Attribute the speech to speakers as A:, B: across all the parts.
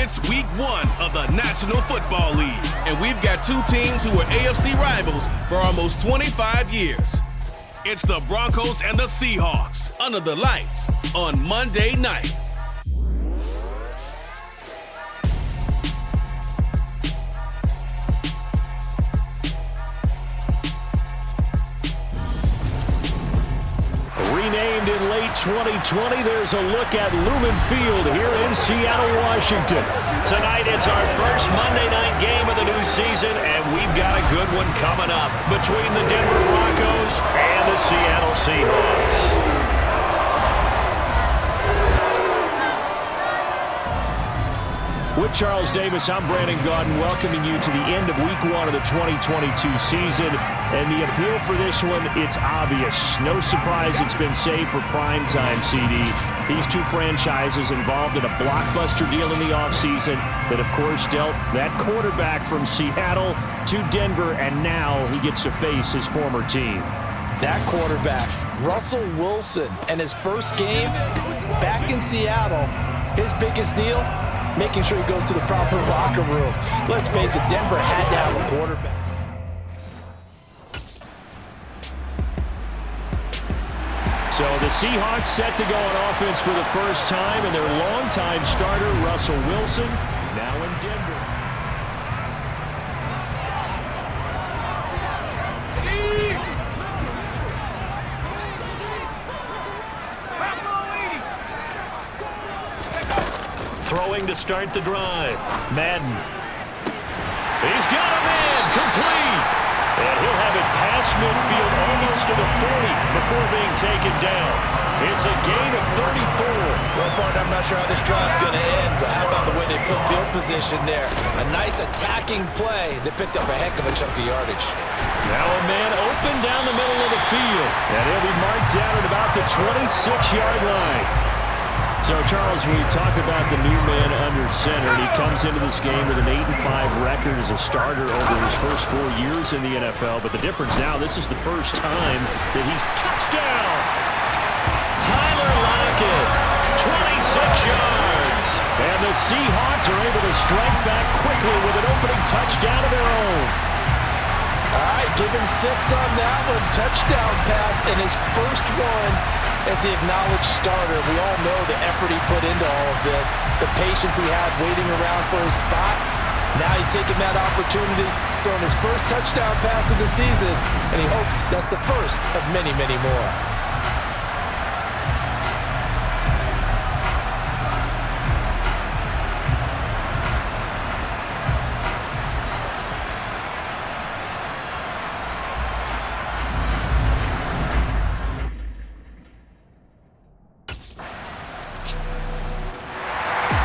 A: It's week 1 of the National Football League, and we've got two teams who were AFC rivals for almost 25 years. It's the Broncos and the Seahawks under the lights on Monday night.
B: Renamed in late 2020, there's a look at Lumen Field here in Seattle, Washington. Tonight, it's our first Monday night game of the new season, and we've got a good one coming up between the Denver Broncos and the Seattle Seahawks. With Charles Davis, I'm Brandon Gaudin, welcoming you to the end of Week 1 of the 2022 season. And the appeal for this one, it's obvious. No surprise it's been saved for primetime, CD. These two franchises involved in a blockbuster deal in the offseason that, of course, dealt that quarterback from Seattle to Denver, and now he gets to face his former team.
C: That quarterback, Russell Wilson, and his first game back in Seattle, his biggest deal, making sure he goes to the proper locker room. Let's face it, Denver had to have a quarterback.
B: So the Seahawks set to go on offense for the first time, and their longtime starter, Russell Wilson, now in Denver. Throwing to start the drive. Madden. He's got a man, complete. And he'll have it past midfield almost to the 40 before being taken down. It's a gain of 34.
C: Well, partner, I'm not sure how this drive's going to end, but how about the way they flip field position there? A nice attacking play that picked up a heck of a chunk of yardage.
B: Now a man open down the middle of the field. And he'll be marked down at about the 26-yard line. So, Charles, we talk about the new man under center, and he comes into this game with an 8-5 record as a starter over his first 4 years in the NFL. But the difference now, this is the first time that he's touchdown. Tyler Lockett, 26 yards. And the Seahawks are able to strike back quickly with an opening touchdown of their own.
C: All right, give him 6 on that one. Touchdown pass, and his first one as the acknowledged starter. We all know the effort he put into all of this, the patience he had waiting around for his spot. Now he's taking that opportunity, throwing his first touchdown pass of the season, and he hopes that's the first of many, many more.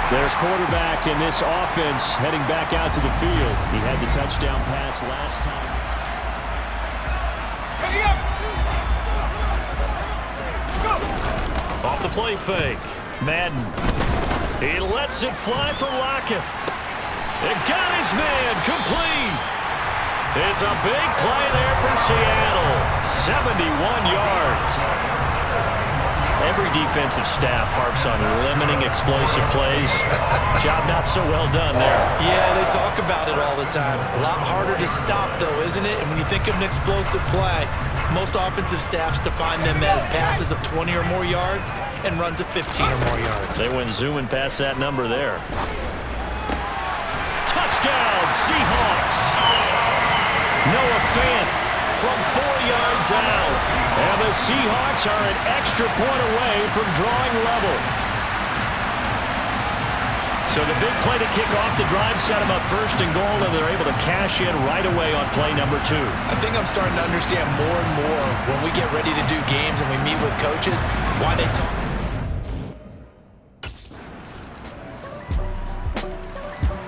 B: Their quarterback in this offense heading back out to the field. He had the touchdown pass last time. Off the play fake. Madden. He lets it fly for Lockett. It got his man complete. It's a big play there for Seattle. 71 yards. Every defensive staff harps on limiting explosive plays. Job not so well done there.
C: Yeah, they talk about it all the time. A lot harder to stop, though, isn't it? And when you think of an explosive play, most offensive staffs define them as passes of 20 or more yards and runs of 15 or more yards.
B: They went zooming past that number there. Touchdown, Seahawks! Noah Fant from 4 yards out. And the Seahawks are an extra point away from drawing level. So the big play to kick off the drive set them up first and goal, and they're able to cash in right away on play number 2.
C: I think I'm starting to understand more and more when we get ready to do games and we meet with coaches, why they talk.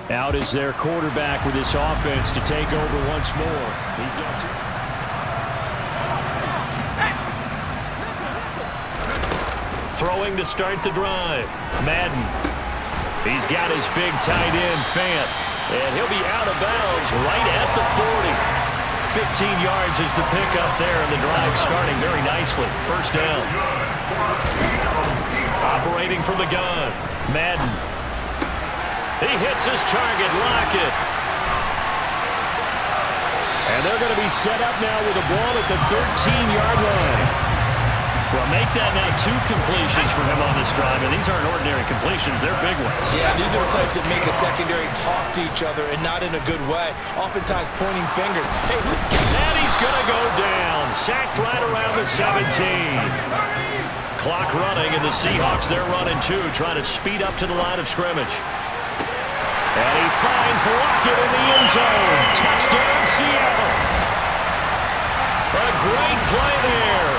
B: Out is their quarterback with this offense to take over once more. He's got 2. Throwing to start the drive. Madden. He's got his big tight end, Fant. And he'll be out of bounds right at the 40. 15 yards is the pickup there, and the drive starting very nicely. First down. Operating from the gun. Madden. He hits his target, Lockett. And they're going to be set up now with a ball at the 13-yard line. Well, make that now 2 completions for him on this drive, and these aren't ordinary completions. They're big ones.
C: Yeah, these are the types that make a secondary talk to each other, and not in a good way. Oftentimes pointing fingers. Hey, who's...
B: And he's going to go down. Sacked right around the 17. Clock running, and the Seahawks, they're running too, trying to speed up to the line of scrimmage. And he finds Lockett in the end zone. Touchdown, Seattle. A great play there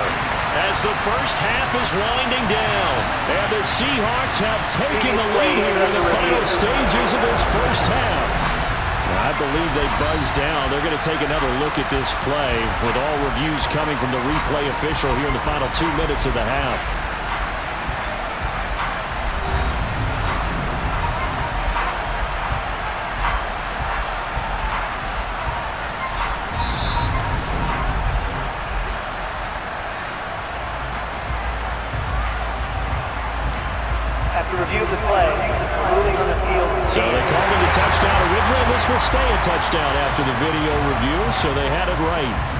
B: as the first half is winding down. And the Seahawks have taken the lead here in the final stages of this first half. I believe they buzzed down. They're going to take another look at this play with all reviews coming from the replay official here in the final 2 minutes of the half.
D: Review the play, ruling on the field.
B: So they called it a touchdown originally. This will stay a touchdown after the video review, so they had it right.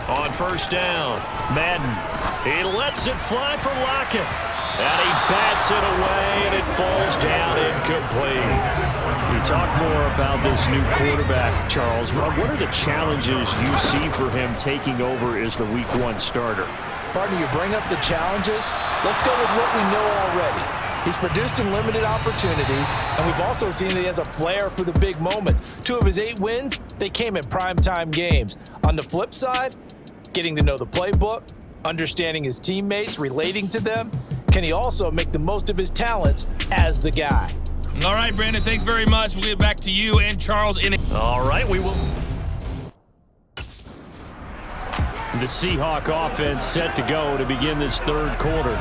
B: On first down, Madden. He lets it fly for Lockett. And he bats it away, and it falls down incomplete. You talk more about this new quarterback, Charles. What are the challenges you see for him taking over as the Week 1 starter?
C: Partner, you bring up the challenges. Let's go with what we know already. He's produced in limited opportunities, and we've also seen that he has a flair for the big moments. 2 of his 8 wins, they came in primetime games. On the flip side, getting to know the playbook, understanding his teammates, relating to them. Can he also make the most of his talents as the guy?
E: All right, Brandon, thanks very much. We'll get back to you and Charles in it.
B: All right, we will. The Seahawk offense set to go to begin this third quarter.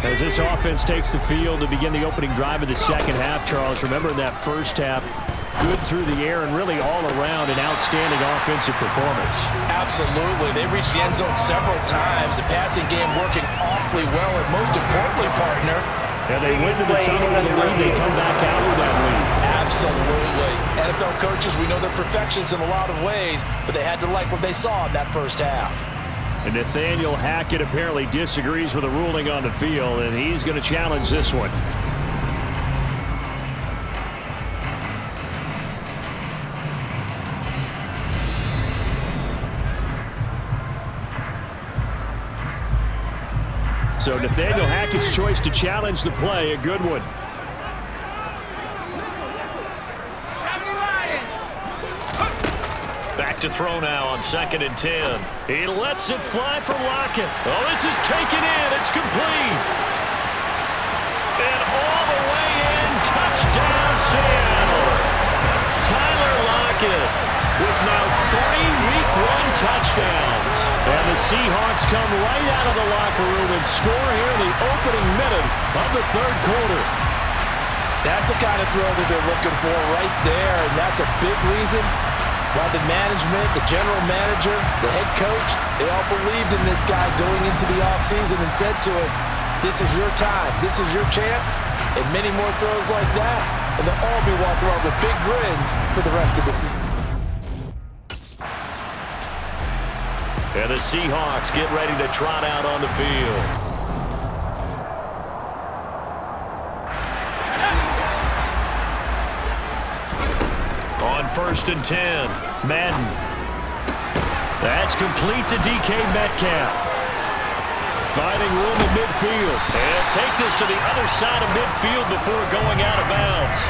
B: As this offense takes the field to begin the opening drive of the second half, Charles, remember in that first half, good through the air and really all around an outstanding offensive performance.
C: Absolutely. They reached the end zone several times. The passing game working awfully well, and most importantly, partner,
B: and they went to the tunnel with the lead. They come back out with that lead.
C: Absolutely. NFL coaches, we know they're perfectionists in a lot of ways, but they had to like what they saw in that first half.
B: And Nathaniel Hackett apparently disagrees with the ruling on the field, and he's going to challenge this one. So Nathaniel Hackett's choice to challenge the play, a good one. Back to throw now on 2nd and 10. He lets it fly for Lockett. Oh, this is taken in. It's complete. And all the way in. Touchdown, Seattle. Tyler Lockett with now 3 Week 1 touchdowns. And the Seahawks come right out of the locker room and score here in the opening minute of the third quarter.
C: That's the kind of throw that they're looking for right there, and that's a big reason why the management, the general manager, the head coach, they all believed in this guy going into the offseason and said to him, this is your time, this is your chance, and many more throws like that, and they'll all be walking around with big grins for the rest of the season.
B: And the Seahawks get ready to trot out on the field. On 1st and 10, Madden. That's complete to DK Metcalf. Finding room in midfield. And take this to the other side of midfield before going out of bounds.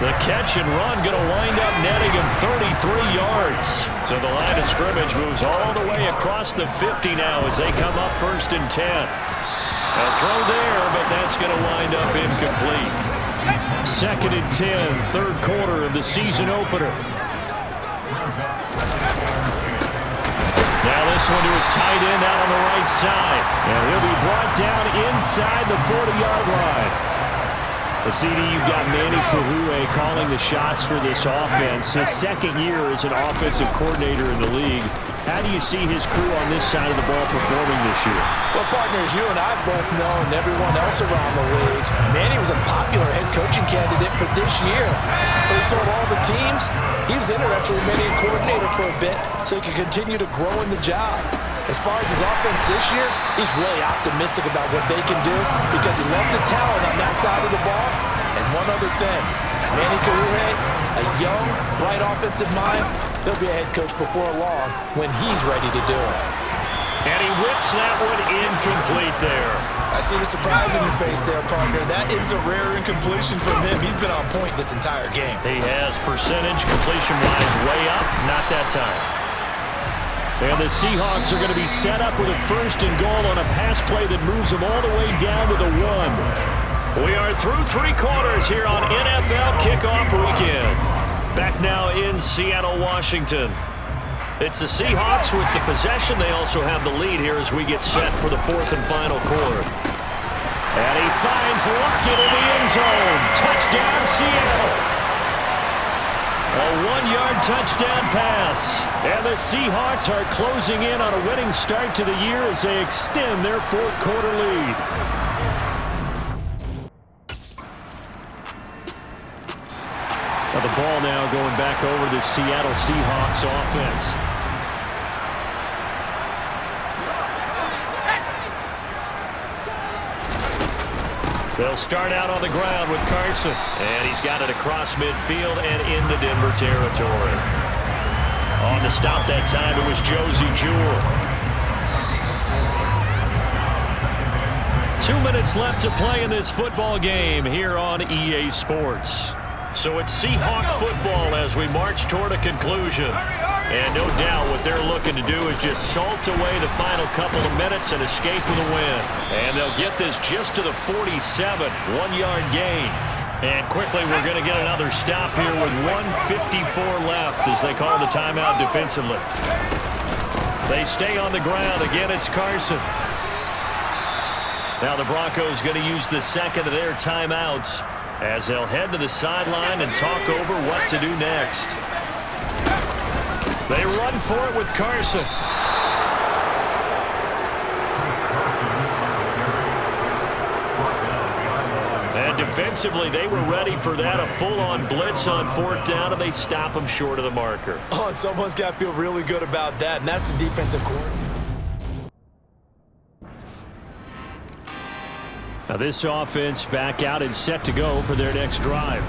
B: The catch and run going to wind up netting him 33 yards. So the line of scrimmage moves all the way across the 50 now as they come up 1st and 10. A throw there, but that's going to wind up incomplete. 2nd and 10, third quarter of the season opener. Now this one to his tight end out on the right side. And he'll be brought down inside the 40-yard line. The CD, you've got Manny Kahue calling the shots for this offense. His 2nd year as an offensive coordinator in the league. How do you see his crew on this side of the ball performing this year?
C: Well, partners, you and I both know, and everyone else around the league, Manny was a popular head coaching candidate for this year. But he told all the teams he was interested in remaining a coordinator for a bit so he could continue to grow in the job. As far as his offense this year, he's really optimistic about what they can do because he loves the talent on that side of the ball. And one other thing, Manny Kahue, a young, bright offensive mind, he'll be a head coach before long when he's ready to do it.
B: And he whips that one incomplete there.
C: I see the surprise in your face there, partner. That is a rare incompletion from him. He's been on point this entire game.
B: He has percentage completion-wise way up, not that time. And the Seahawks are going to be set up with a 1st and goal on a pass play that moves them all the way down to the 1. We are through 3 quarters here on NFL Kickoff Weekend. Back now in Seattle, Washington. It's the Seahawks with the possession. They also have the lead here as we get set for the 4th and final quarter. And he finds Lockett in the end zone. Touchdown, Seattle. A 1-yard touchdown pass. And the Seahawks are closing in on a winning start to the year as they extend their 4th quarter lead. Now the ball now going back over the Seattle Seahawks offense. They'll start out on the ground with Carson. And he's got it across midfield and into Denver territory. On the stop that time, it was Josie Jewell. 2 minutes left to play in this football game here on EA Sports. So it's Seahawk football as we march toward a conclusion. And no doubt what they're looking to do is just salt away the final couple of minutes and escape with a win. And they'll get this just to the 47, 1-yard gain. And quickly we're going to get another stop here with 1:54 left as they call the timeout defensively. They stay on the ground. Again, it's Carson. Now the Broncos going to use the 2nd of their timeouts as they'll head to the sideline and talk over what to do next. They run for it with Carson. And defensively, they were ready for that, a full-on blitz on 4th down, and they stop them short of the marker.
C: Oh, and someone's got to feel really good about that, and that's the defensive coordinator.
B: Now this offense back out and set to go for their next drive.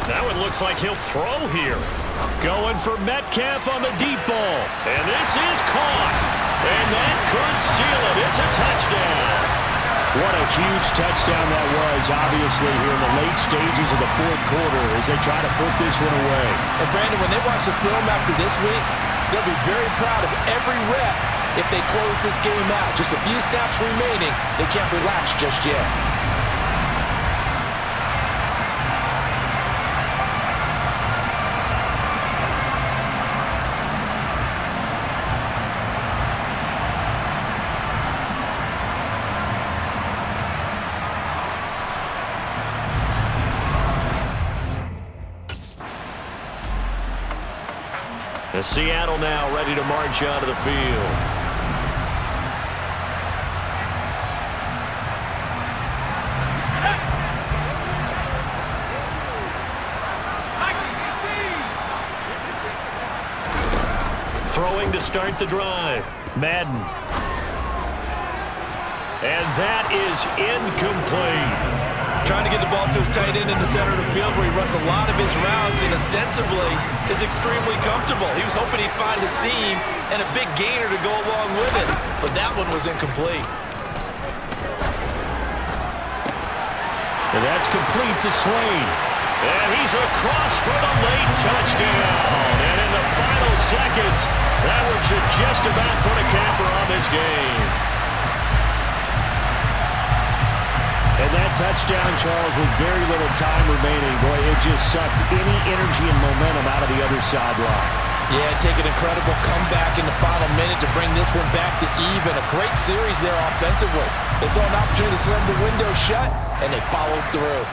B: Now it looks like he'll throw here. Going for Metcalf on the deep ball. And this is caught. And that could seal it. It's a touchdown. What a huge touchdown that was, obviously, here in the late stages of the 4th quarter as they try to put this one away.
C: And, Brandon, when they watch the film after this week, they'll be very proud of every rep if they close this game out. Just a few snaps remaining. They can't relax just yet.
B: And Seattle now ready to march out of the field. Throwing to start the drive. Madden. And that is incomplete.
C: Trying to get the ball to his tight end in the center of the field where he runs a lot of his routes and ostensibly is extremely comfortable. He was hoping he'd find a seam and a big gainer to go along with it, but that one was incomplete.
B: And that's complete to Swain. And he's across for the late touchdown. And in the final seconds, that one should just about put a capper on this game. And that touchdown, Charles, with very little time remaining, boy, it just sucked any energy and momentum out of the other sideline.
C: Yeah, take an incredible comeback in the final minute to bring this one back to even. A great series there offensively. They saw an opportunity to slam the window shut, and they followed through.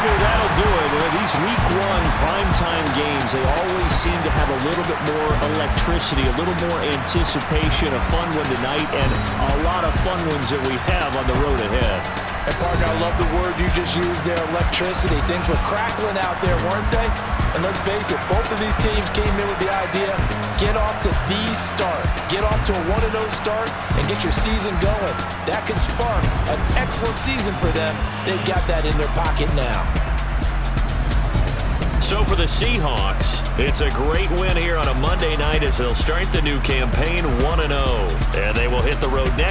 B: That'll do it. These Week 1 primetime games, they always seem to have a little bit more electricity, a little more anticipation, a fun one tonight, and a lot of fun ones that we have on the road ahead.
C: And, partner, I love the word you just used there, electricity. Things were crackling out there, weren't they? And let's face it, both of these teams came in with the idea, get off to the start. Get off to a 1-0 start and get your season going. That could spark an excellent season for them. They've got that in their pocket now.
B: So for the Seahawks, it's a great win here on a Monday night as they'll start the new campaign 1-0. And they will hit the road next